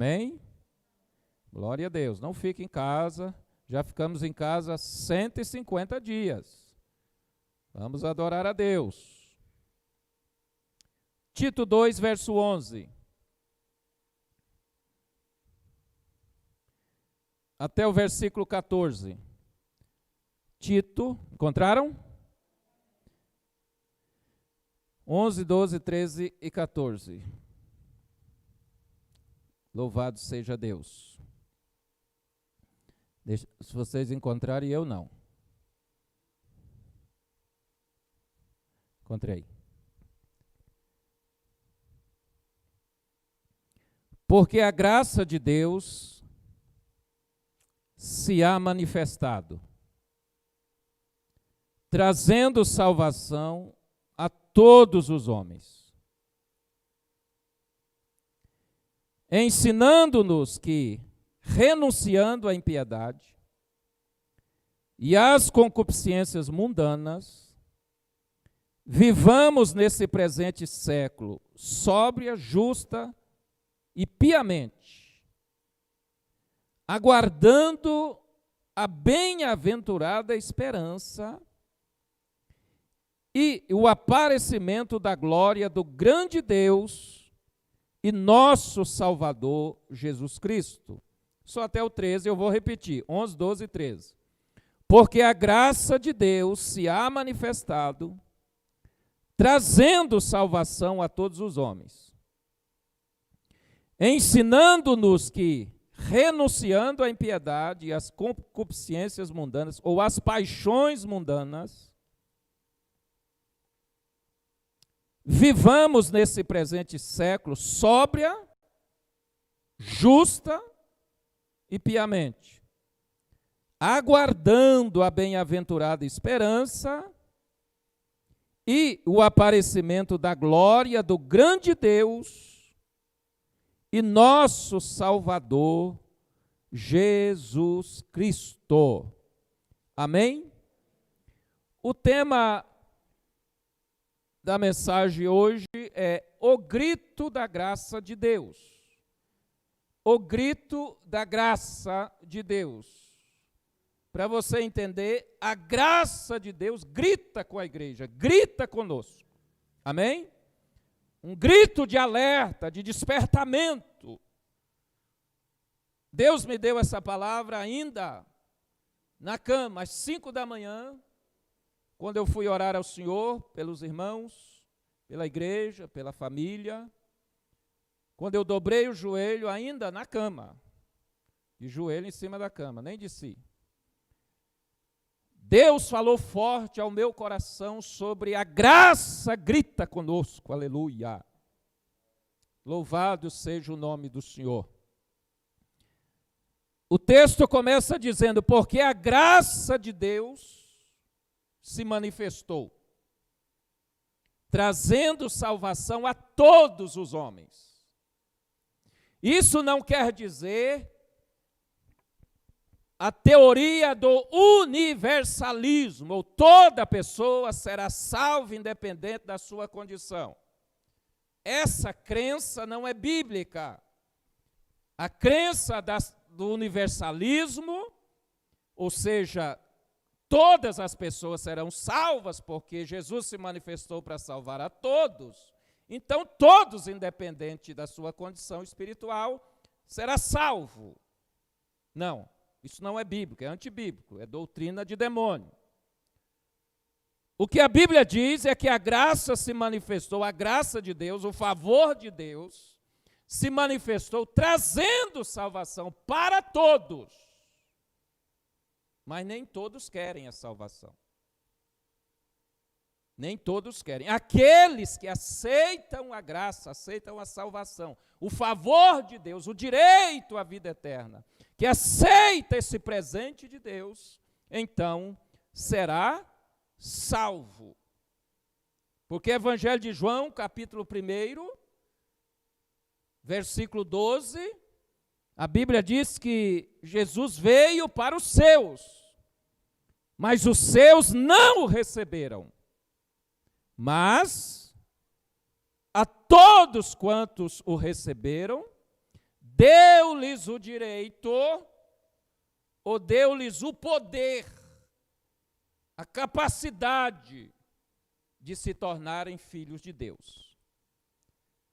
Amém? Glória a Deus. Não fique em casa. Já ficamos em casa 150 dias. Vamos adorar a Deus. Tito 2, verso 11. Até o versículo 14. Tito, encontraram? 11, 12, 13 e 14. Louvado seja Deus. Se vocês encontrarem, eu não. Encontrei. Porque a graça de Deus se há manifestado, trazendo salvação a todos os homens, ensinando-nos que, renunciando à impiedade e às concupiscências mundanas, vivamos nesse presente século sóbria, justa e piamente, aguardando a bem-aventurada esperança e o aparecimento da glória do grande Deus e nosso Salvador Jesus Cristo. Só até o 13 eu vou repetir, 11, 12 e 13. Porque a graça de Deus se há manifestado, trazendo salvação a todos os homens, ensinando-nos que, renunciando à impiedade e às concupiscências mundanas, ou às paixões mundanas, vivamos nesse presente século sóbria, justa e piamente, aguardando a bem-aventurada esperança e o aparecimento da glória do grande Deus e nosso Salvador, Jesus Cristo. Amém? O tema da mensagem hoje é o grito da graça de Deus. O grito da graça de Deus. Para você entender, a graça de Deus grita com a igreja, grita conosco. Amém? Um grito de alerta, de despertamento. Deus me deu essa palavra ainda na cama, às 5 da manhã, quando eu fui orar ao Senhor, pelos irmãos, pela igreja, pela família. Quando eu dobrei o joelho, ainda na cama, de joelho em cima da cama, nem desci. Deus falou forte ao meu coração sobre a graça grita conosco, aleluia. Louvado seja o nome do Senhor. O texto começa dizendo, porque a graça de Deus se manifestou, trazendo salvação a todos os homens. Isso não quer dizer a teoria do universalismo, ou toda pessoa será salva independente da sua condição. Essa crença não é bíblica. A crença do universalismo, ou seja, todas as pessoas serão salvas, porque Jesus se manifestou para salvar a todos. Então, todos, independente da sua condição espiritual, será salvo. Não, isso não é bíblico, é antibíblico, é doutrina de demônio. O que a Bíblia diz é que a graça se manifestou, a graça de Deus, o favor de Deus, se manifestou trazendo salvação para todos. Mas nem todos querem a salvação. Nem todos querem. Aqueles que aceitam a graça, aceitam a salvação, o favor de Deus, o direito à vida eterna, que aceita esse presente de Deus, então será salvo. Porque Evangelho de João, capítulo 1, versículo 12, a Bíblia diz que Jesus veio para os seus, mas os seus não o receberam. Mas a todos quantos o receberam, deu-lhes o direito, ou deu-lhes o poder, a capacidade de se tornarem filhos de Deus.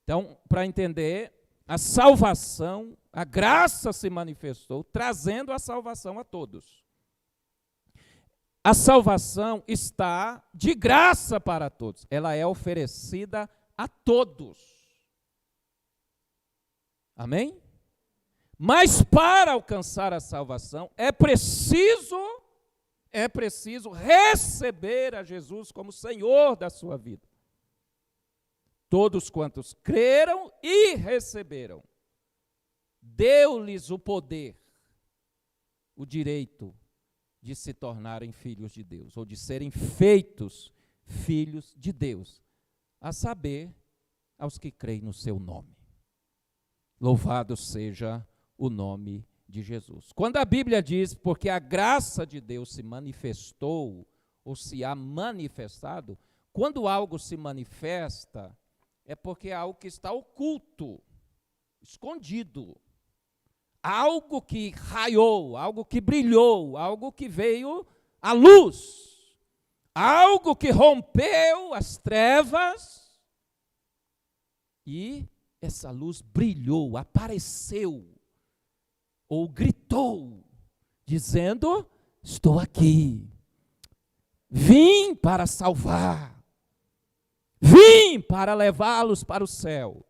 Então, para entender, a salvação, a graça se manifestou, trazendo a salvação a todos. A salvação está de graça para todos. Ela é oferecida a todos. Amém? Mas para alcançar a salvação é preciso receber a Jesus como Senhor da sua vida. Todos quantos creram e receberam, deu-lhes o poder, o direito de se tornarem filhos de Deus, ou de serem feitos filhos de Deus, a saber, aos que creem no seu nome. Louvado seja o nome de Jesus. Quando a Bíblia diz, porque a graça de Deus se manifestou, ou se há manifestado, quando algo se manifesta, é porque é algo que está oculto, escondido. Algo que raiou, algo que brilhou, algo que veio à luz, algo que rompeu as trevas, e essa luz brilhou, apareceu, ou gritou, dizendo: estou aqui, vim para salvar, vim para levá-los para o céu.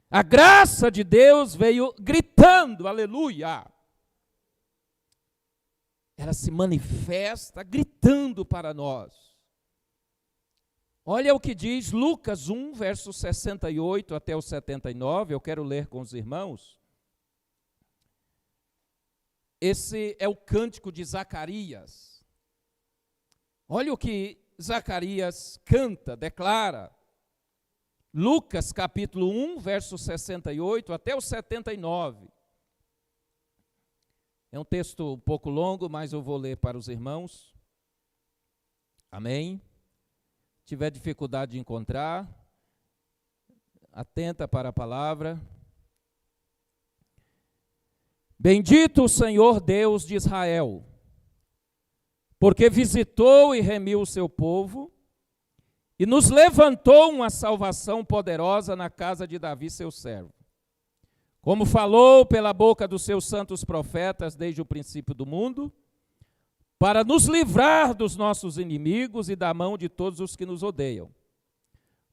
A graça de Deus veio gritando, aleluia. Ela se manifesta gritando para nós. Olha o que diz Lucas 1, versos 68 até o 79, eu quero ler com os irmãos. Esse é o cântico de Zacarias. Olha o que Zacarias canta, declara. Lucas capítulo 1, verso 68 até o 79. É um texto um pouco longo, mas eu vou ler para os irmãos. Amém? Se tiver dificuldade de encontrar, atenta para a palavra. Bendito o Senhor Deus de Israel, porque visitou e remiu o seu povo, e nos levantou uma salvação poderosa na casa de Davi, seu servo. Como falou pela boca dos seus santos profetas desde o princípio do mundo, para nos livrar dos nossos inimigos e da mão de todos os que nos odeiam,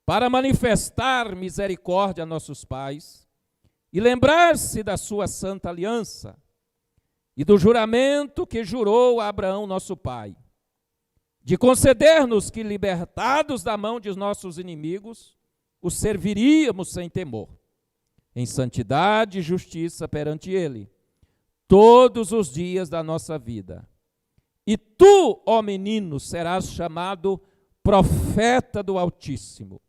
para manifestar misericórdia a nossos pais e lembrar-se da sua santa aliança e do juramento que jurou a Abraão, nosso pai, de conceder-nos que, libertados da mão de nossos inimigos, os serviríamos sem temor, em santidade e justiça perante ele, todos os dias da nossa vida. E tu, ó menino, serás chamado profeta do Altíssimo,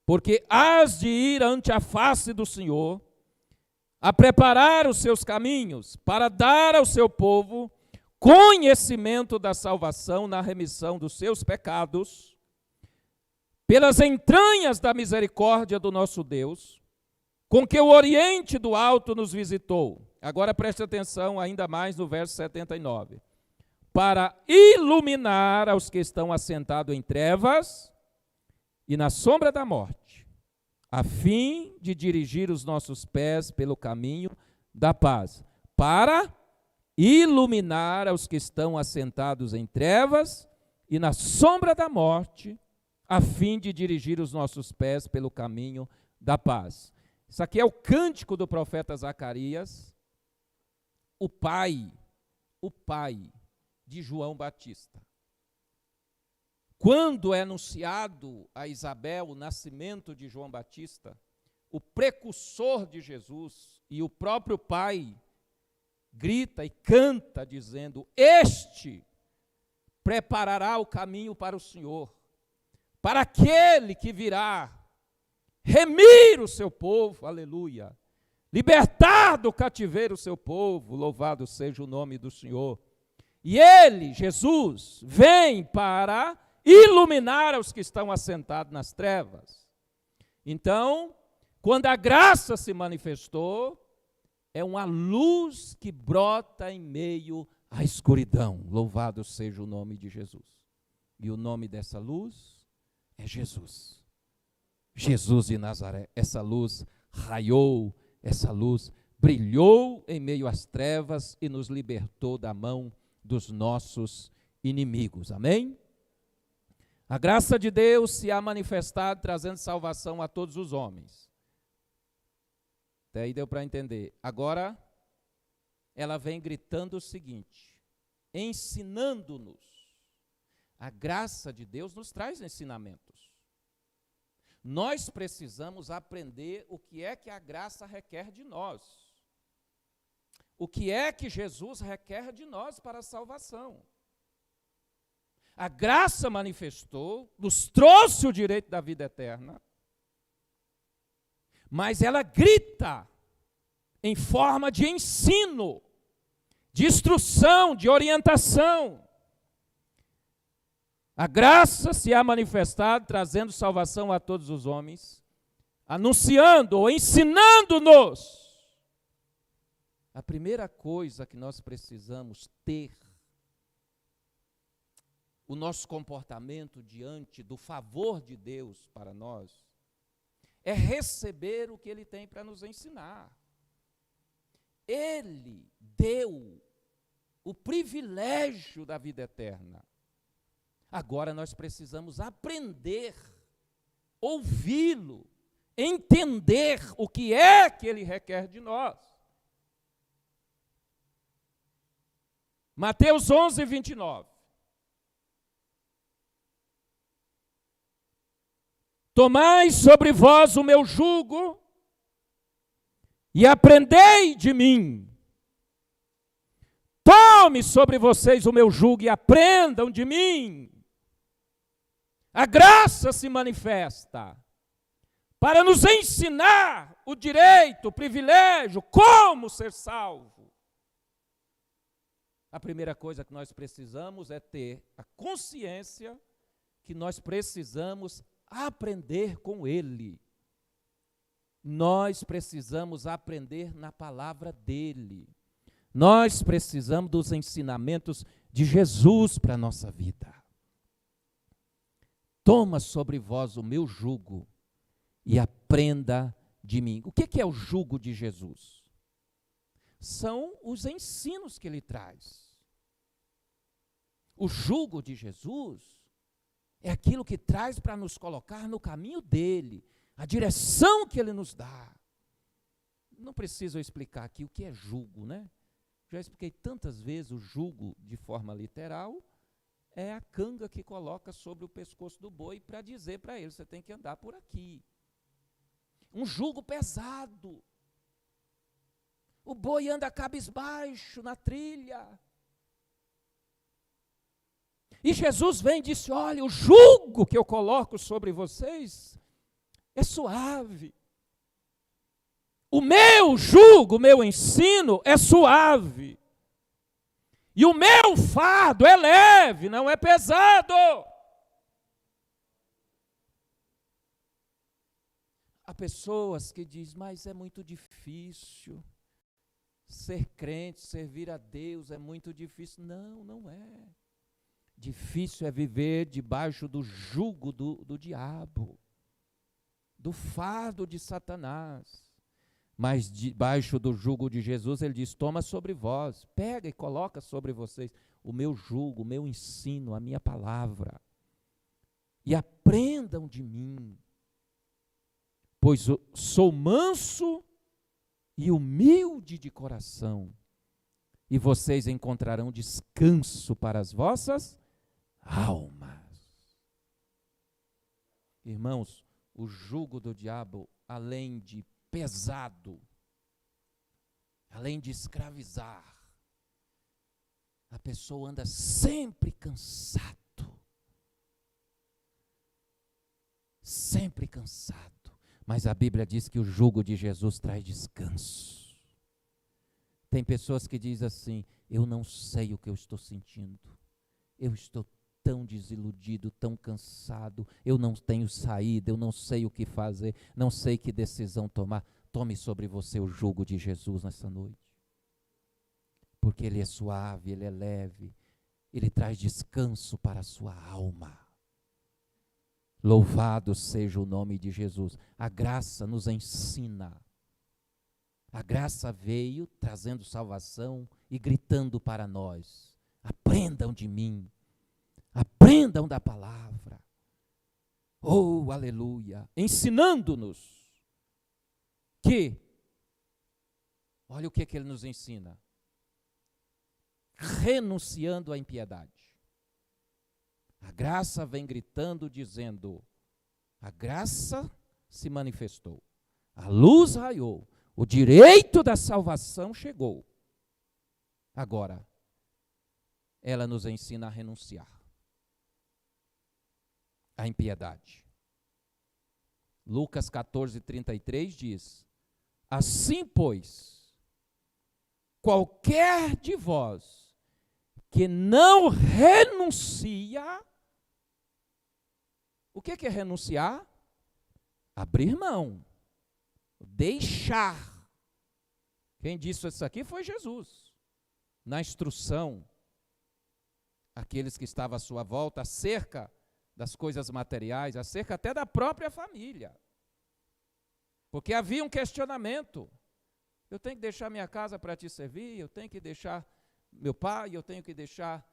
porque hás de ir ante a face do Senhor, a preparar os seus caminhos, para dar ao seu povo conhecimento da salvação na remissão dos seus pecados, pelas entranhas da misericórdia do nosso Deus, com que o Oriente do Alto nos visitou. Agora preste atenção ainda mais no verso 79. Para iluminar aos que estão assentados em trevas e na sombra da morte, a fim de dirigir os nossos pés pelo caminho da paz. Para iluminar aos que estão assentados em trevas e na sombra da morte, a fim de dirigir os nossos pés pelo caminho da paz. Isso aqui é o cântico do profeta Zacarias, o pai de João Batista. Quando é anunciado a Isabel o nascimento de João Batista, o precursor de Jesus, e o próprio pai grita e canta dizendo: este preparará o caminho para o Senhor, para aquele que virá remir o seu povo, aleluia, libertar do cativeiro o seu povo, louvado seja o nome do Senhor. E ele, Jesus, vem para iluminar os que estão assentados nas trevas. Então, quando a graça se manifestou, é uma luz que brota em meio à escuridão. Louvado seja o nome de Jesus. E o nome dessa luz é Jesus. Jesus de Nazaré. Essa luz raiou, essa luz brilhou em meio às trevas e nos libertou da mão dos nossos inimigos. Amém? A graça de Deus se há manifestado trazendo salvação a todos os homens. Até aí deu para entender. Agora, ela vem gritando o seguinte, ensinando-nos. A graça de Deus nos traz ensinamentos. Nós precisamos aprender o que é que a graça requer de nós. O que é que Jesus requer de nós para a salvação. A graça manifestou, nos trouxe o direito da vida eterna, mas ela grita em forma de ensino, de instrução, de orientação. A graça se há manifestado, trazendo salvação a todos os homens, anunciando ou ensinando-nos. A primeira coisa que nós precisamos ter, o nosso comportamento diante do favor de Deus para nós, é receber o que Ele tem para nos ensinar. Ele deu o privilégio da vida eterna. Agora nós precisamos aprender, ouvi-lo, entender o que é que Ele requer de nós. Mateus 11, 29. Tomai sobre vós o meu jugo e aprendei de mim. Tome sobre vocês o meu jugo e aprendam de mim. A graça se manifesta para nos ensinar o direito, o privilégio, como ser salvo. A primeira coisa que nós precisamos é ter a consciência que nós precisamos aprender com Ele. Nós precisamos aprender na palavra dEle. Nós precisamos dos ensinamentos de Jesus para a nossa vida. Toma sobre vós o meu jugo e aprenda de mim. O que é o jugo de Jesus? São os ensinos que Ele traz. O jugo de Jesus é aquilo que traz para nos colocar no caminho dEle, a direção que Ele nos dá. Não preciso explicar aqui o que é jugo, né? Já expliquei tantas vezes o jugo de forma literal, é a canga que coloca sobre o pescoço do boi para dizer para ele, você tem que andar por aqui. Um jugo pesado. O boi anda cabisbaixo na trilha. E Jesus vem e disse, olha, o jugo que eu coloco sobre vocês é suave. O meu jugo, o meu ensino é suave. E o meu fardo é leve, não é pesado. Há pessoas que dizem, mas é muito difícil. Ser crente, servir a Deus é muito difícil. Não, não é. Difícil é viver debaixo do jugo do diabo, do fardo de Satanás. Mas debaixo do jugo de Jesus, ele diz, toma sobre vós, pega e coloca sobre vocês o meu jugo, o meu ensino, a minha palavra. E aprendam de mim, pois sou manso e humilde de coração, e vocês encontrarão descanso para as vossas almas. Irmãos, o jugo do diabo, além de pesado, além de escravizar, a pessoa anda sempre cansado. Sempre cansado. Mas a Bíblia diz que o jugo de Jesus traz descanso. Tem pessoas que dizem assim, eu não sei o que eu estou sentindo. Eu estou tão desiludido, tão cansado, eu não tenho saída, eu não sei o que fazer, não sei que decisão tomar, tome sobre você o jugo de Jesus nessa noite. Porque Ele é suave, Ele é leve, Ele traz descanso para a sua alma. Louvado seja o nome de Jesus. A graça nos ensina. A graça veio trazendo salvação e gritando para nós: aprendam de mim, aprendam da palavra. Oh, aleluia! Ensinando-nos que, olha o que Ele nos ensina: renunciando à impiedade. A graça vem gritando, dizendo: a graça se manifestou, a luz raiou, o direito da salvação chegou. Agora, ela nos ensina a renunciar à impiedade. Lucas 14:33 diz: assim, pois, qualquer de vós que não renuncia. O que é renunciar? Abrir mão, deixar. Quem disse isso aqui foi Jesus, na instrução àqueles que estavam à sua volta, acerca das coisas materiais, acerca até da própria família. Porque havia um questionamento: eu tenho que deixar minha casa para te servir, eu tenho que deixar meu pai, eu tenho que deixar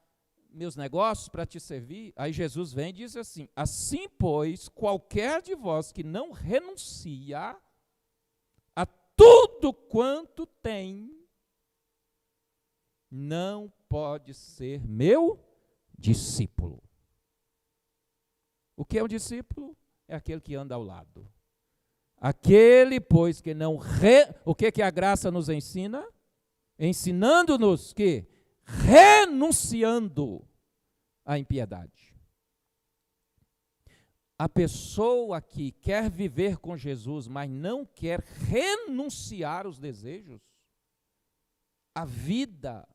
meus negócios para te servir. Aí Jesus vem e diz assim: assim, pois, qualquer de vós que não renuncia a tudo quanto tem, não pode ser meu discípulo. O que é um discípulo? É aquele que anda ao lado. Aquele, pois, que não... O que a graça nos ensina? Ensinando-nos que renunciando à impiedade. A pessoa que quer viver com Jesus, mas não quer renunciar aos desejos, a vida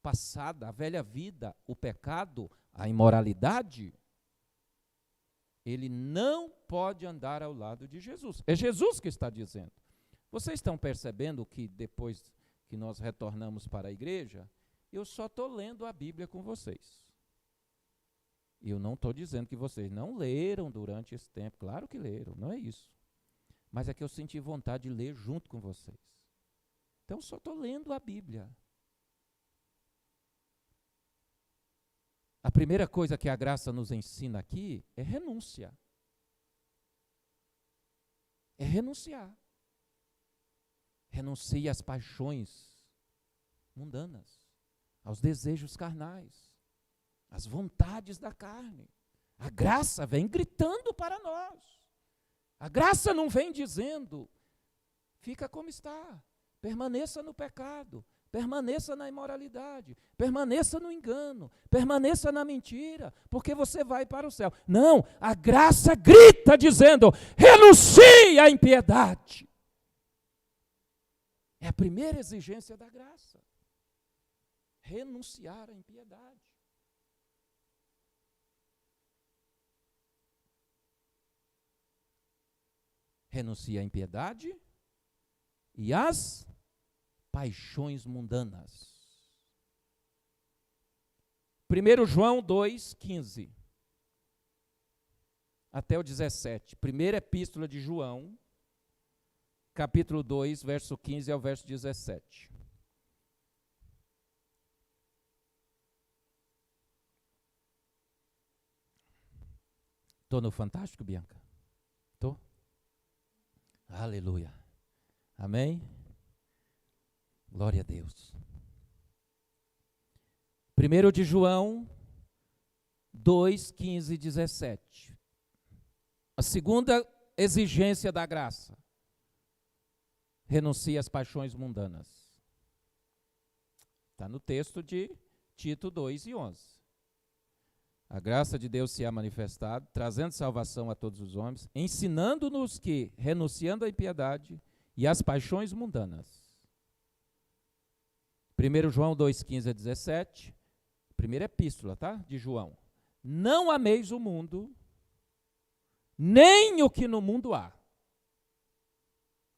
passada, a velha vida, o pecado, a imoralidade, ele não pode andar ao lado de Jesus. É Jesus que está dizendo. Vocês estão percebendo que depois que nós retornamos para a igreja, eu só estou lendo a Bíblia com vocês. E eu não estou dizendo que vocês não leram durante esse tempo. Claro que leram, não é isso. Mas é que eu senti vontade de ler junto com vocês. Então, só estou lendo a Bíblia. A primeira coisa que a graça nos ensina aqui é renúncia. É renunciar. Renuncie às paixões mundanas, aos desejos carnais, às vontades da carne. A graça vem gritando para nós. A graça não vem dizendo: fica como está, permaneça no pecado, permaneça na imoralidade, permaneça no engano, permaneça na mentira, porque você vai para o céu. Não, a graça grita dizendo: renuncie à impiedade. É a primeira exigência da graça. Renunciar à impiedade. Renuncie à impiedade e às paixões mundanas. 1 João 2,15 até o 17. Primeira epístola de João, capítulo 2, verso 15 ao verso 17. Estou no Fantástico, Bianca? Estou? Aleluia. Amém? Glória a Deus. 1 de João 2, 15 e 17. A segunda exigência da graça: renuncie às paixões mundanas. Está no texto de Tito 2 e 11. A graça de Deus se é manifestado, trazendo salvação a todos os homens, ensinando-nos que, renunciando à impiedade e às paixões mundanas. 1 João 2, 15 a 17, primeira epístola, tá? De João. Não ameis o mundo, nem o que no mundo há.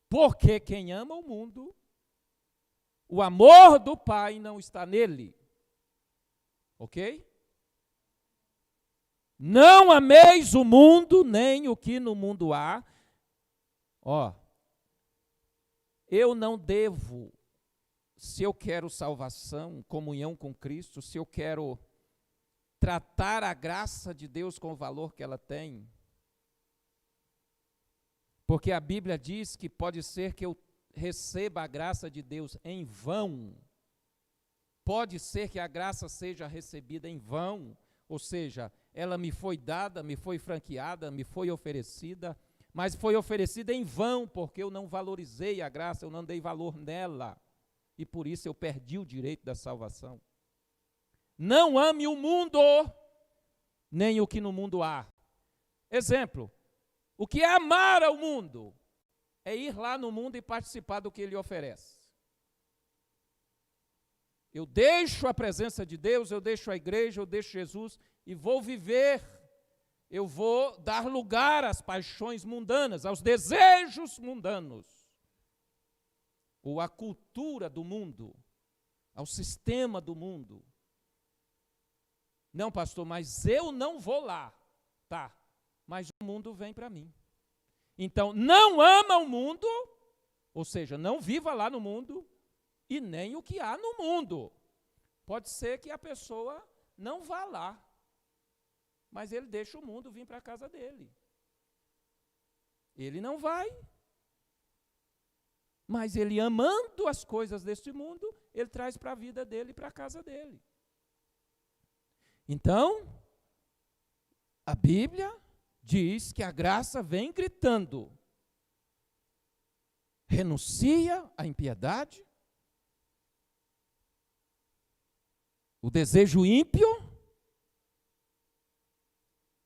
Porque quem ama o mundo, o amor do Pai não está nele. Ok? Não ameis o mundo, nem o que no mundo há. Ó, eu não devo, se eu quero salvação, comunhão com Cristo, se eu quero tratar a graça de Deus com o valor que ela tem, porque a Bíblia diz que pode ser que eu receba a graça de Deus em vão, pode ser que a graça seja recebida em vão, ou seja, ela me foi dada, me foi franqueada, me foi oferecida, mas foi oferecida em vão, porque eu não valorizei a graça, eu não dei valor nela, e por isso eu perdi o direito da salvação. Não ame o mundo, nem o que no mundo há. Exemplo, o que é amar ao mundo? É ir lá no mundo e participar do que ele oferece. Eu deixo a presença de Deus, eu deixo a igreja, eu deixo Jesus e vou viver. Eu vou dar lugar às paixões mundanas, aos desejos mundanos, ou à cultura do mundo, ao sistema do mundo. Não, pastor, mas eu não vou lá. Tá, mas o mundo vem para mim. Então, não ama o mundo, ou seja, não viva lá no mundo, e nem o que há no mundo. Pode ser que a pessoa não vá lá, mas ele deixa o mundo vir para a casa dele. Ele não vai, mas ele amando as coisas deste mundo, ele traz para a vida dele, para a casa dele. Então, a Bíblia diz que a graça vem gritando: renuncia à impiedade, o desejo ímpio,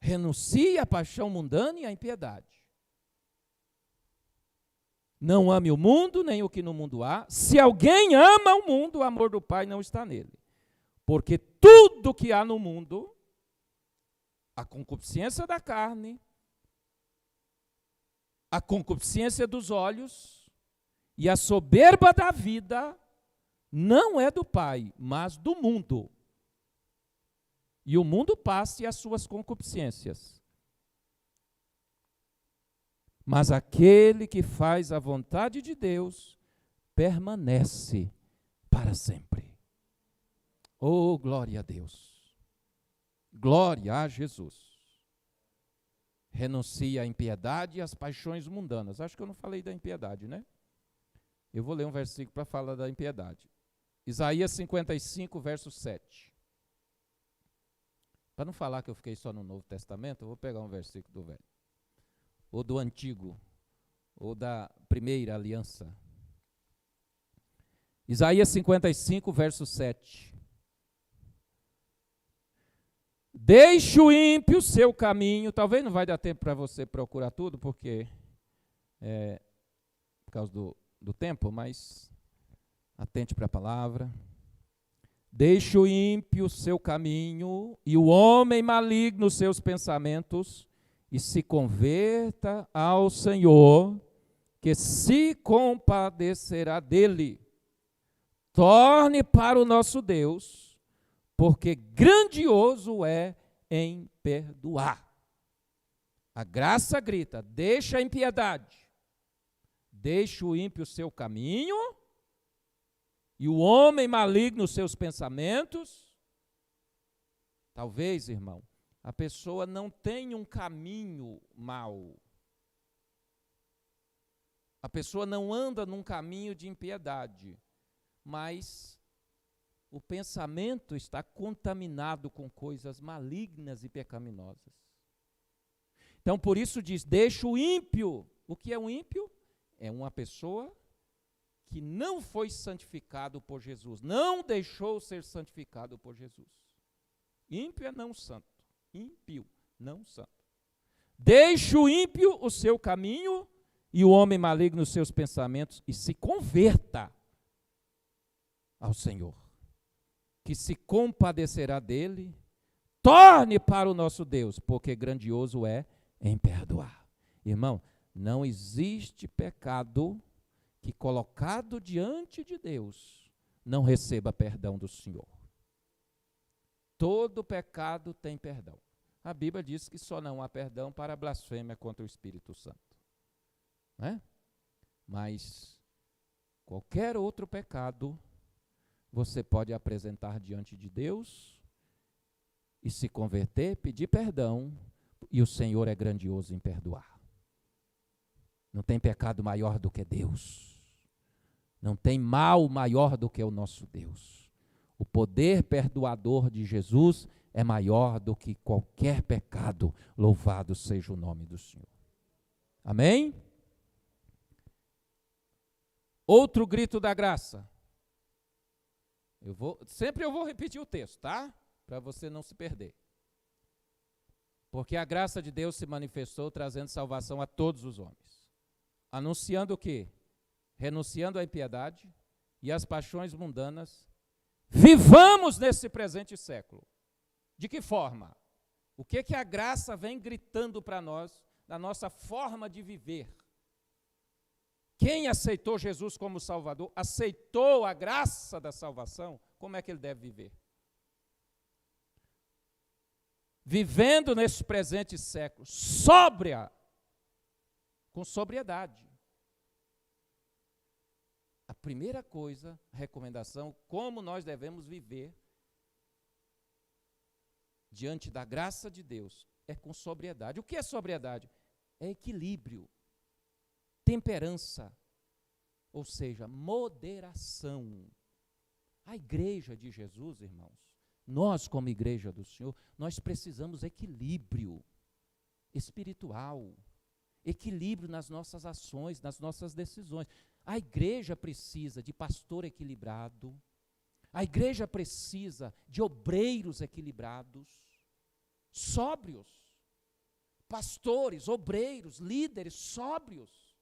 renuncia à paixão mundana e à impiedade. Não ame o mundo, nem o que no mundo há. Se alguém ama o mundo, o amor do Pai não está nele. Porque tudo que há no mundo, a concupiscência da carne, a concupiscência dos olhos e a soberba da vida, não é do Pai, mas do mundo. E o mundo passa e as suas concupiscências. Mas aquele que faz a vontade de Deus permanece para sempre. Oh, glória a Deus. Glória a Jesus. Renuncia à impiedade e às paixões mundanas. Acho que eu não falei da impiedade, né? Eu vou ler um versículo para falar da impiedade. Isaías 55, verso 7. Para não falar que eu fiquei só no Novo Testamento, eu vou pegar um versículo do Velho. Ou do Antigo, ou da Primeira Aliança. Isaías 55, verso 7. Deixe o ímpio seu caminho. Talvez não vai dar tempo para você procurar tudo, porque por causa do tempo, mas atente para a palavra. Deixe o ímpio seu caminho e o homem maligno seus pensamentos, e se converta ao Senhor, que se compadecerá dele. Torne para o nosso Deus, porque grandioso é em perdoar. A graça grita: deixa a impiedade, deixa o ímpio o seu caminho, e o homem maligno os seus pensamentos. Talvez, irmão, a pessoa não tem um caminho mau. A pessoa não anda num caminho de impiedade, mas o pensamento está contaminado com coisas malignas e pecaminosas. Então, por isso diz: deixa o ímpio. O que é um ímpio? É uma pessoa que não foi santificado por Jesus, não deixou ser santificado por Jesus. Ímpio é não santo. Ímpio, não santo. Deixe o ímpio o seu caminho e o homem maligno os seus pensamentos, e se converta ao Senhor, que se compadecerá dele, retorne para o nosso Deus, porque grandioso é em perdoar. Irmão, não existe pecado que, colocado diante de Deus, não receba perdão do Senhor. Todo pecado tem perdão. A Bíblia diz que só não há perdão para a blasfêmia contra o Espírito Santo. Não é? Mas qualquer outro pecado, você pode apresentar diante de Deus e se converter, pedir perdão, e o Senhor é grandioso em perdoar. Não tem pecado maior do que Deus. Não tem mal maior do que o nosso Deus. O poder perdoador de Jesus é maior do que qualquer pecado. Louvado seja o nome do Senhor. Amém? Outro grito da graça. Sempre eu vou repetir o texto, tá? Para você não se perder. Porque a graça de Deus se manifestou trazendo salvação a todos os homens. Anunciando o quê? Renunciando à impiedade e às paixões mundanas, vivamos nesse presente século. De que forma? O que a graça vem gritando para nós, da nossa forma de viver? Quem aceitou Jesus como Salvador, aceitou a graça da salvação, como é que ele deve viver? Vivendo nesse presente século, com sobriedade. A primeira coisa, a recomendação, como nós devemos viver diante da graça de Deus, é com sobriedade. O que é sobriedade? É equilíbrio, temperança, ou seja, moderação. A igreja de Jesus, irmãos, nós como igreja do Senhor, nós precisamos equilíbrio espiritual, equilíbrio nas nossas ações, nas nossas decisões. A igreja precisa de pastor equilibrado, a igreja precisa de obreiros equilibrados, sóbrios, pastores, obreiros, líderes sóbrios,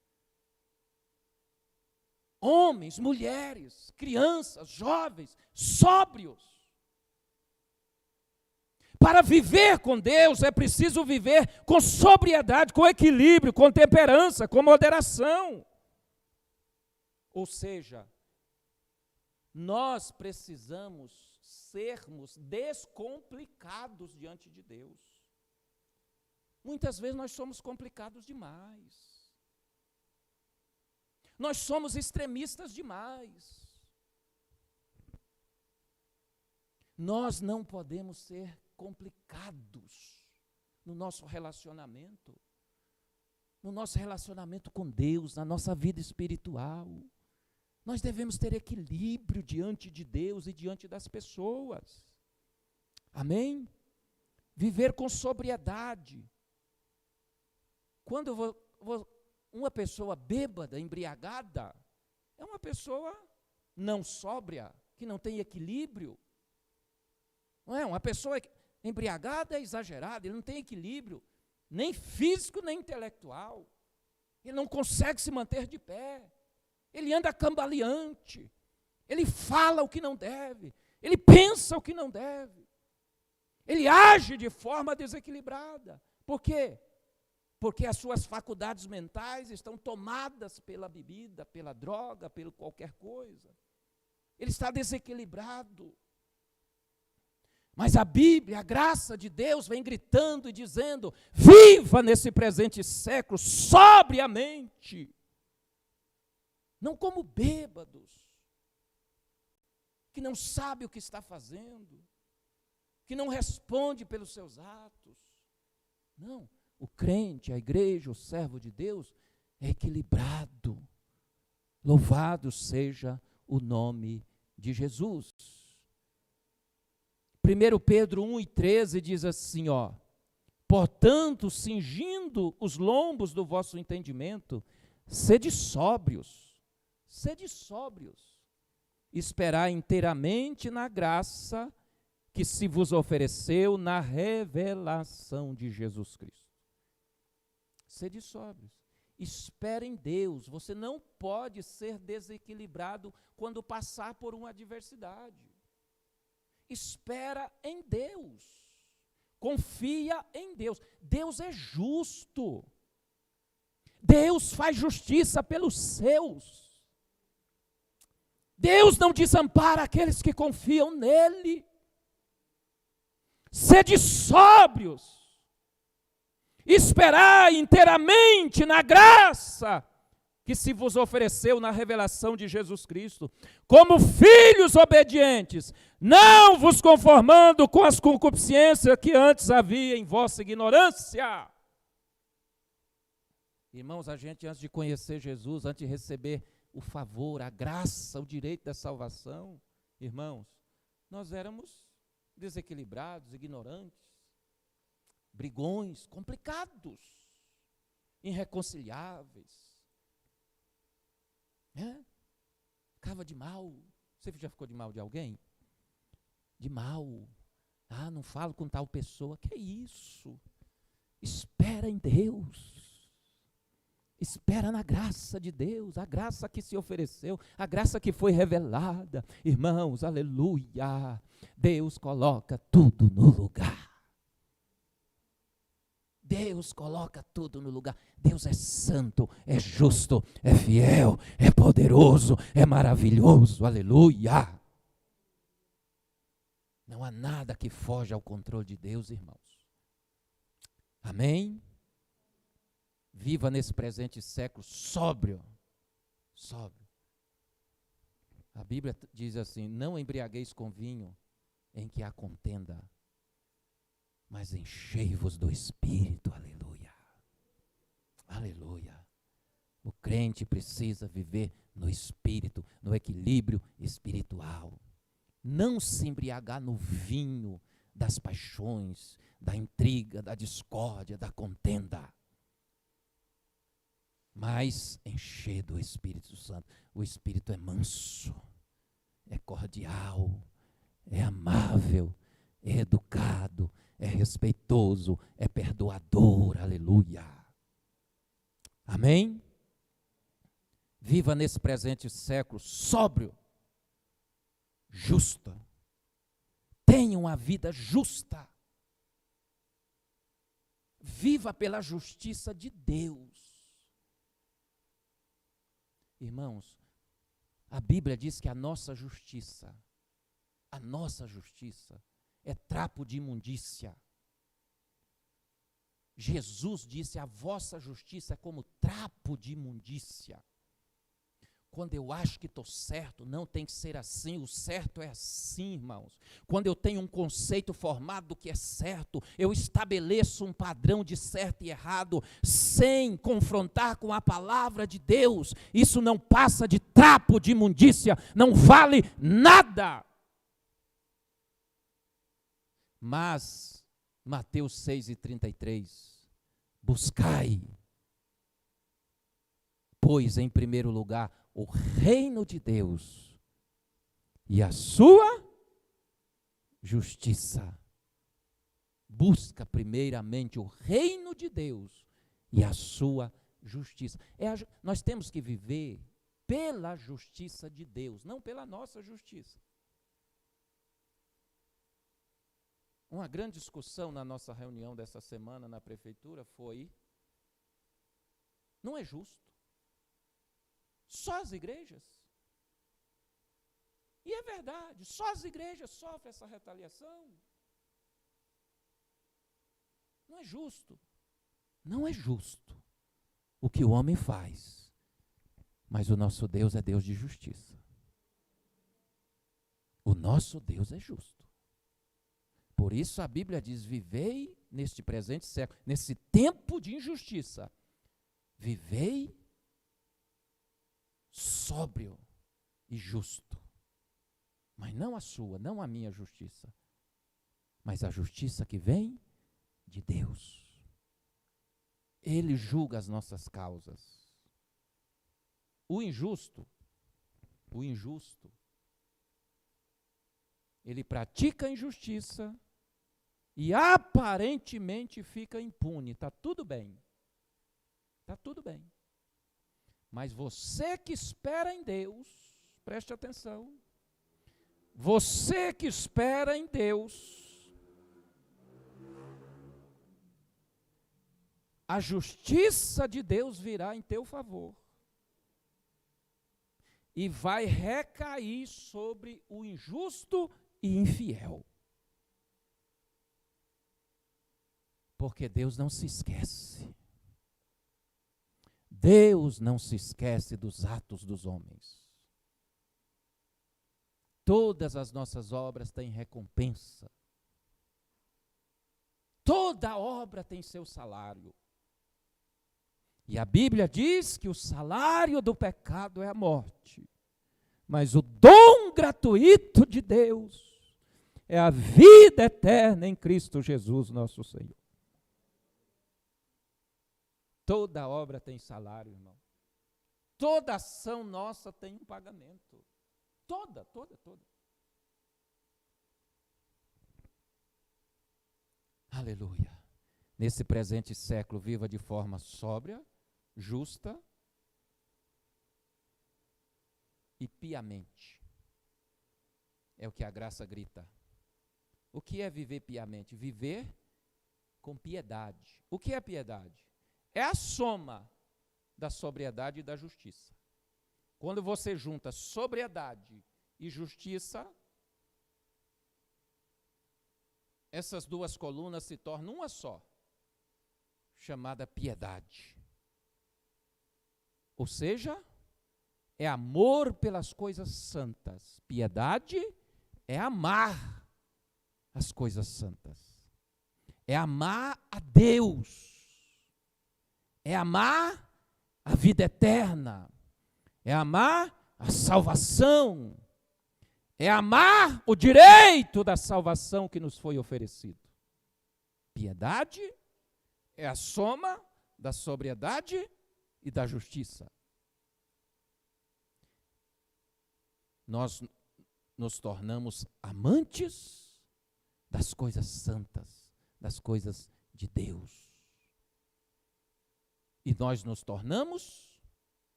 homens, mulheres, crianças, jovens, sóbrios. Para viver com Deus é preciso viver com sobriedade, com equilíbrio, com temperança, com moderação. Ou seja, nós precisamos sermos descomplicados diante de Deus. Muitas vezes nós somos complicados demais. Nós somos extremistas demais. Nós não podemos ser complicados no nosso relacionamento com Deus, na nossa vida espiritual. Nós devemos ter equilíbrio diante de Deus e diante das pessoas. Amém? Viver com sobriedade. Quando uma pessoa bêbada, embriagada, é uma pessoa não sóbria, que não tem equilíbrio. Não é? Uma pessoa embriagada é exagerada, ele não tem equilíbrio, nem físico, nem intelectual. Ele não consegue se manter de pé. Ele anda cambaleante. Ele fala o que não deve. Ele pensa o que não deve. Ele age de forma desequilibrada. Por quê? Porque as suas faculdades mentais estão tomadas pela bebida, pela droga, pela qualquer coisa. Ele está desequilibrado. Mas a Bíblia, a graça de Deus vem gritando e dizendo: viva nesse presente século sobriamente. Não como bêbados, que não sabe o que está fazendo, que não responde pelos seus atos. Não, o crente, a igreja, o servo de Deus é equilibrado. Louvado seja o nome de Jesus. 1 Pedro 1:13 diz assim, portanto, cingindo os lombos do vosso entendimento, sede sóbrios, esperai inteiramente na graça que se vos ofereceu na revelação de Jesus Cristo. Sede sóbrios, espere em Deus. Você não pode ser desequilibrado quando passar por uma adversidade. Espera em Deus. Confia em Deus. Deus é justo. Deus faz justiça pelos seus. Deus não desampara aqueles que confiam nele. Sede sóbrios. Esperai inteiramente na graça que se vos ofereceu na revelação de Jesus Cristo, como filhos obedientes, não vos conformando com as concupiscências que antes havia em vossa ignorância. Irmãos, a gente antes de conhecer Jesus, antes de receber o favor, a graça, o direito da salvação, irmãos, nós éramos desequilibrados, ignorantes, brigões, complicados, irreconciliáveis. Ficava de mal. Você já ficou de mal de alguém? De mal. Não falo com tal pessoa. Que é isso? Espera em Deus. Espera na graça de Deus, a graça que se ofereceu, a graça que foi revelada. Irmãos, aleluia. Deus coloca tudo no lugar. Deus coloca tudo no lugar. Deus é santo, é justo, é fiel, é poderoso, é maravilhoso. Aleluia. Não há nada que foge ao controle de Deus, irmãos. Amém? Viva nesse presente século sóbrio. Sóbrio. A Bíblia diz assim: não embriagueis com vinho em que há contenda, mas enchei-vos do Espírito. Aleluia. Aleluia. O crente precisa viver no Espírito, no equilíbrio espiritual. Não se embriagar no vinho das paixões, da intriga, da discórdia, da contenda. Mas encher do Espírito Santo. O Espírito é manso, é cordial, é amável, é educado, é respeitoso, é perdoador. Aleluia. Amém? Viva nesse presente século sóbrio, justa. Tenha uma vida justa. Viva pela justiça de Deus. Irmãos, a Bíblia diz que a nossa justiça é trapo de imundícia. Jesus disse: a vossa justiça é como trapo de imundícia. Quando eu acho que estou certo, não tem que ser assim, o certo é assim, irmãos. Quando eu tenho um conceito formado do que é certo, eu estabeleço um padrão de certo e errado, sem confrontar com a palavra de Deus. Isso não passa de trapo de imundícia, não vale nada. Mas, Mateus 6:33, buscai, pois em primeiro lugar o reino de Deus e a sua justiça. Busca primeiramente o reino de Deus e a sua justiça. Nós temos que viver pela justiça de Deus, não pela nossa justiça. Uma grande discussão na nossa reunião dessa semana na prefeitura foi: não é justo. Só as igrejas? E é verdade, só as igrejas sofrem essa retaliação. Não é justo. Não é justo o que o homem faz. Mas o nosso Deus é Deus de justiça. O nosso Deus é justo. Por isso a Bíblia diz: vivei neste presente século, nesse tempo de injustiça. Vivei sóbrio e justo. Mas não a sua, não a minha justiça, mas a justiça que vem de Deus. Ele julga as nossas causas. O injusto, ele pratica a injustiça e aparentemente fica impune. Está tudo bem. Está tudo bem. Mas você que espera em Deus, preste atenção. Você que espera em Deus, a justiça de Deus virá em teu favor. E vai recair sobre o injusto e infiel. Porque Deus não se esquece. Deus não se esquece dos atos dos homens. Todas as nossas obras têm recompensa. Toda obra tem seu salário. E a Bíblia diz que o salário do pecado é a morte. Mas o dom gratuito de Deus é a vida eterna em Cristo Jesus, nosso Senhor. Toda obra tem salário, irmão. Toda ação nossa tem um pagamento. Toda. Aleluia. Nesse presente século, viva de forma sóbria, justa e piamente. É o que a graça grita. O que é viver piamente? Viver com piedade. O que é piedade? É a soma da sobriedade e da justiça. Quando você junta sobriedade e justiça, essas duas colunas se tornam uma só, chamada piedade. Ou seja, é amor pelas coisas santas. Piedade é amar as coisas santas. É amar a Deus. É amar a vida eterna. É amar a salvação. É amar o direito da salvação que nos foi oferecido. Piedade é a soma da sobriedade e da justiça. Nós nos tornamos amantes das coisas santas, das coisas de Deus. E nós nos tornamos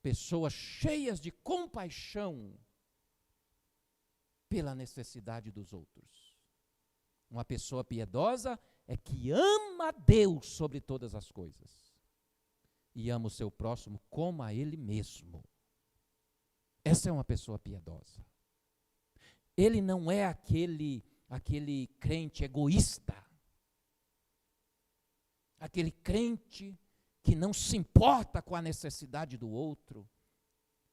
pessoas cheias de compaixão pela necessidade dos outros. Uma pessoa piedosa é que ama a Deus sobre todas as coisas e ama o seu próximo como a ele mesmo. Essa é uma pessoa piedosa. Ele não é aquele crente egoísta, aquele crente que não se importa com a necessidade do outro,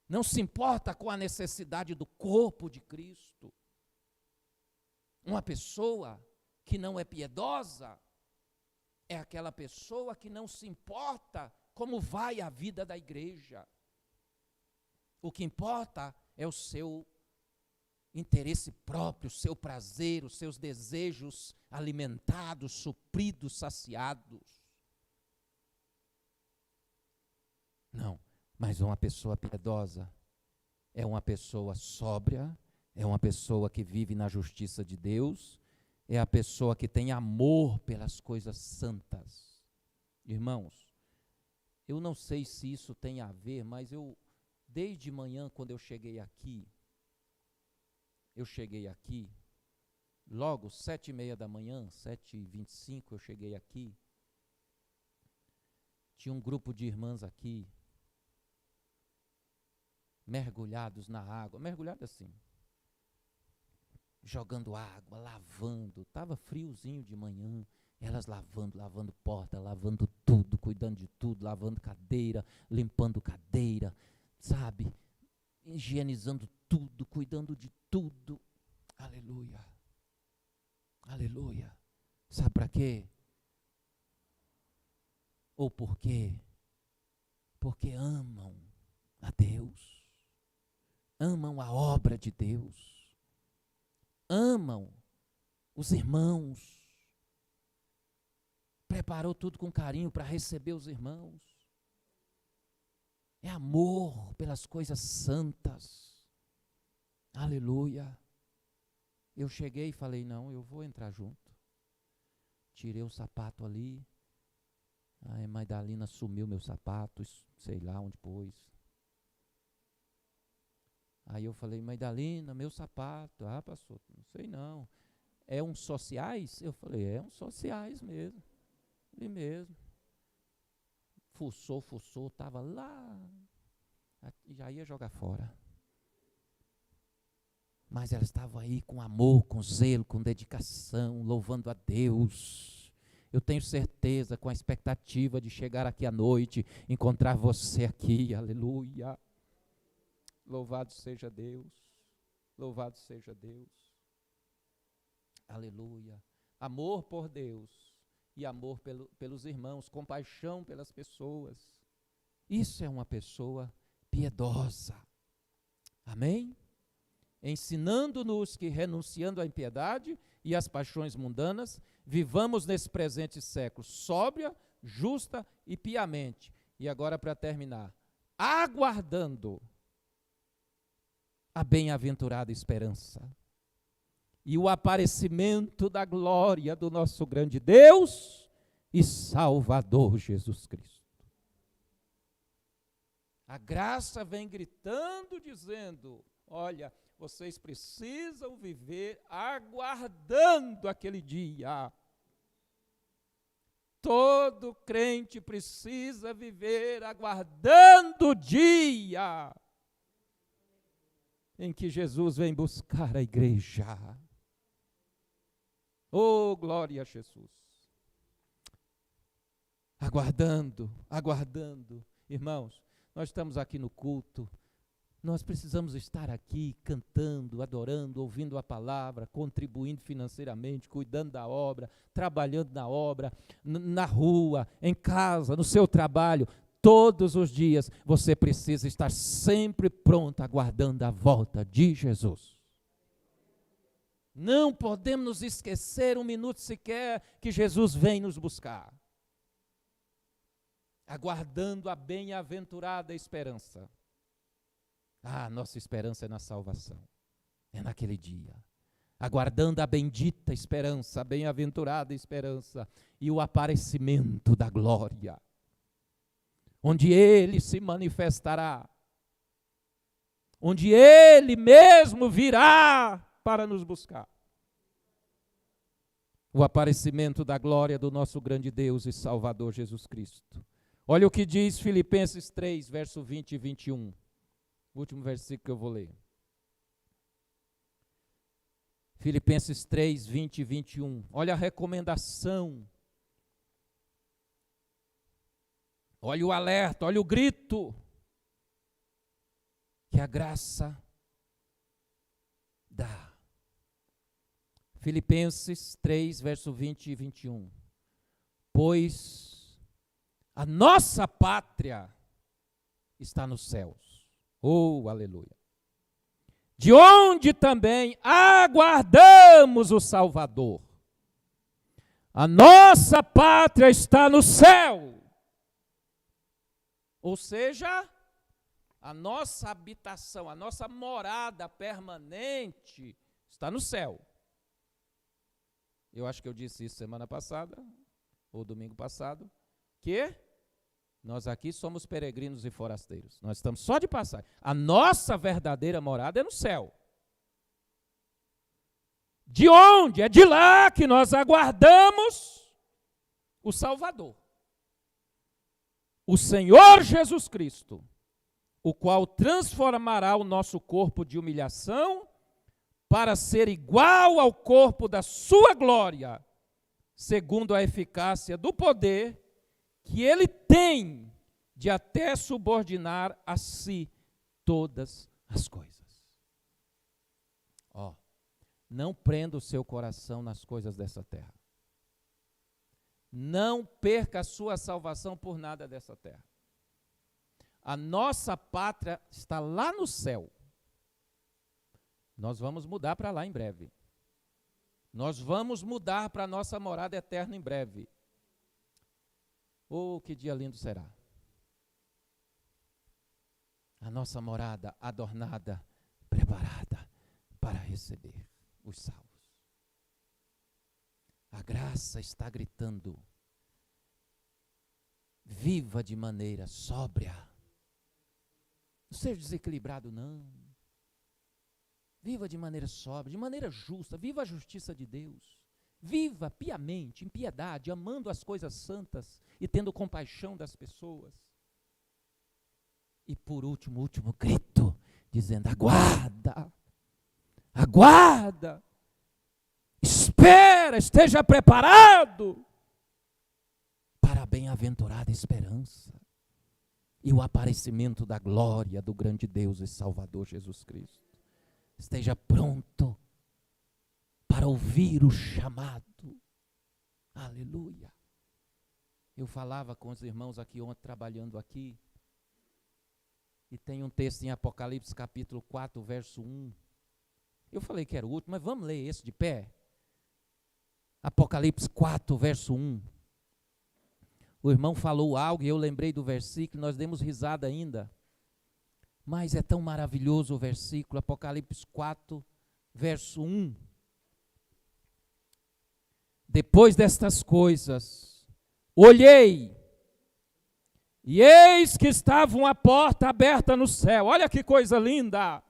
não se importa com a necessidade do corpo de Cristo. Uma pessoa que não é piedosa é aquela pessoa que não se importa como vai a vida da igreja. O que importa é o seu interesse próprio, o seu prazer, os seus desejos alimentados, supridos, saciados. Não, mas uma pessoa piedosa é uma pessoa sóbria, é uma pessoa que vive na justiça de Deus, é a pessoa que tem amor pelas coisas santas. Irmãos, eu não sei se isso tem a ver, mas desde manhã, quando eu cheguei aqui, logo 7h30 da manhã, 7h25 eu cheguei aqui, tinha um grupo de irmãs aqui, mergulhados na água, mergulhados assim, jogando água, lavando, estava friozinho de manhã, elas lavando porta, lavando tudo, cuidando de tudo, lavando cadeira, limpando cadeira, sabe, higienizando tudo, cuidando de tudo. Aleluia, aleluia. Sabe para quê? Ou por quê? Porque amam a Deus, amam a obra de Deus, amam os irmãos, preparou tudo com carinho para receber os irmãos. É amor pelas coisas santas. Aleluia. Eu cheguei e falei, não, eu vou entrar junto. Tirei o sapato ali. Aí a Maidalina sumiu meu sapato, sei lá onde pôs. Aí eu falei, Maidalina, meu sapato. Ah, pastor, não sei não. É uns sociais? Eu falei, é uns sociais mesmo. Ali mesmo. Fuçou, estava lá. Já ia jogar fora. Mas ela estava aí com amor, com zelo, com dedicação, louvando a Deus. Eu tenho certeza, com a expectativa de chegar aqui à noite, encontrar você aqui, aleluia. Louvado seja Deus, louvado seja Deus, aleluia. Amor por Deus e amor pelos irmãos, compaixão pelas pessoas. Isso é uma pessoa piedosa, amém? Ensinando-nos que, renunciando à impiedade e às paixões mundanas, vivamos nesse presente século sóbria, justa e piamente. E agora, para terminar, aguardando a bem-aventurada esperança e o aparecimento da glória do nosso grande Deus e Salvador Jesus Cristo. A graça vem gritando, dizendo: olha, vocês precisam viver aguardando aquele dia. Todo crente precisa viver aguardando o dia em que Jesus vem buscar a igreja. Oh, glória a Jesus. Aguardando. Irmãos, nós estamos aqui no culto. Nós precisamos estar aqui cantando, adorando, ouvindo a palavra, contribuindo financeiramente, cuidando da obra, trabalhando na obra, na rua, em casa, no seu trabalho. Todos os dias você precisa estar sempre pronto, aguardando a volta de Jesus. Não podemos nos esquecer um minuto sequer que Jesus vem nos buscar. Aguardando a bem-aventurada esperança. Nossa esperança é na salvação, é naquele dia, aguardando a bendita esperança, a bem-aventurada esperança e o aparecimento da glória, onde Ele se manifestará, onde Ele mesmo virá para nos buscar. O aparecimento da glória do nosso grande Deus e Salvador Jesus Cristo. Olha o que diz Filipenses 3, verso 20 e 21. O último versículo que eu vou ler. Filipenses 3, 20 e 21. Olha a recomendação. Olha o alerta, olha o grito. Que a graça dá. Filipenses 3, verso 20 e 21. Pois a nossa pátria está nos céus. Oh, aleluia. De onde também aguardamos o Salvador. A nossa pátria está no céu. Ou seja, a nossa habitação, a nossa morada permanente está no céu. Eu acho que eu disse isso semana passada, ou domingo passado, que nós aqui somos peregrinos e forasteiros. Nós estamos só de passagem. A nossa verdadeira morada é no céu. De onde? É de lá que nós aguardamos o Salvador. O Senhor Jesus Cristo, o qual transformará o nosso corpo de humilhação para ser igual ao corpo da sua glória, segundo a eficácia do poder que Ele tem de até subordinar a si todas as coisas. Não prenda o seu coração nas coisas dessa terra. Não perca a sua salvação por nada dessa terra. A nossa pátria está lá no céu. Nós vamos mudar para lá em breve. Nós vamos mudar para a nossa morada eterna em breve. Oh, que dia lindo será. A nossa morada adornada, preparada para receber os salvos. A graça está gritando: viva de maneira sóbria. Não seja desequilibrado, não. Viva de maneira sóbria, de maneira justa. Viva a justiça de Deus. Viva piamente, em piedade, amando as coisas santas e tendo compaixão das pessoas. E por último, o último grito, dizendo: aguarda, aguarda, espera, esteja preparado para a bem-aventurada esperança e o aparecimento da glória do grande Deus e Salvador Jesus Cristo. Esteja pronto para ouvir o chamado. Aleluia. Eu falava com os irmãos aqui ontem, trabalhando aqui, e tem um texto em Apocalipse capítulo 4, verso 1. Eu falei que era o último, mas vamos ler esse de pé. Apocalipse 4, verso 1. O irmão falou algo e eu lembrei do versículo, nós demos risada ainda. Mas é tão maravilhoso o versículo, Apocalipse 4, verso 1. Depois destas coisas, olhei, e eis que estava uma porta aberta no céu. Olha que coisa linda!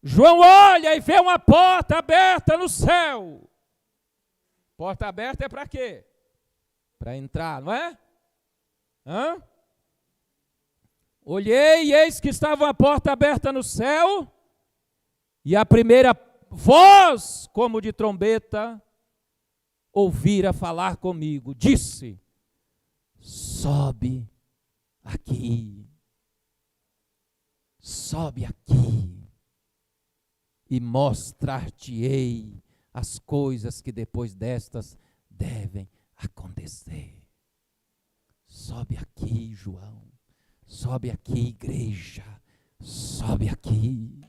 João olha e vê uma porta aberta no céu. Porta aberta é para quê? Para entrar, não é? Hã? Olhei e eis que estava uma porta aberta no céu, e a primeira voz, como de trombeta, ouvira falar comigo. Disse: sobe aqui, sobe aqui, e mostrar-te-ei as coisas que depois destas devem acontecer. Sobe aqui, João. Sobe aqui, igreja. Sobe aqui.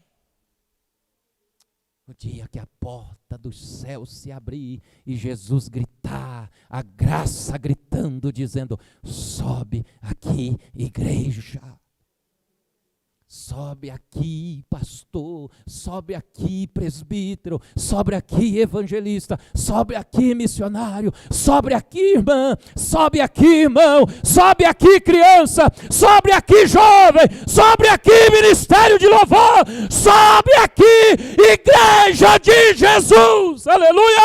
O dia que a porta do céu se abrir e Jesus gritar, a graça gritando, dizendo: sobe aqui, igreja. Sobe aqui, pastor, sobe aqui, presbítero, sobe aqui, evangelista, sobe aqui, missionário, sobe aqui, irmã, sobe aqui, irmão, sobe aqui, criança, sobe aqui, jovem, sobe aqui, ministério de louvor, sobe aqui, igreja de Jesus, aleluia!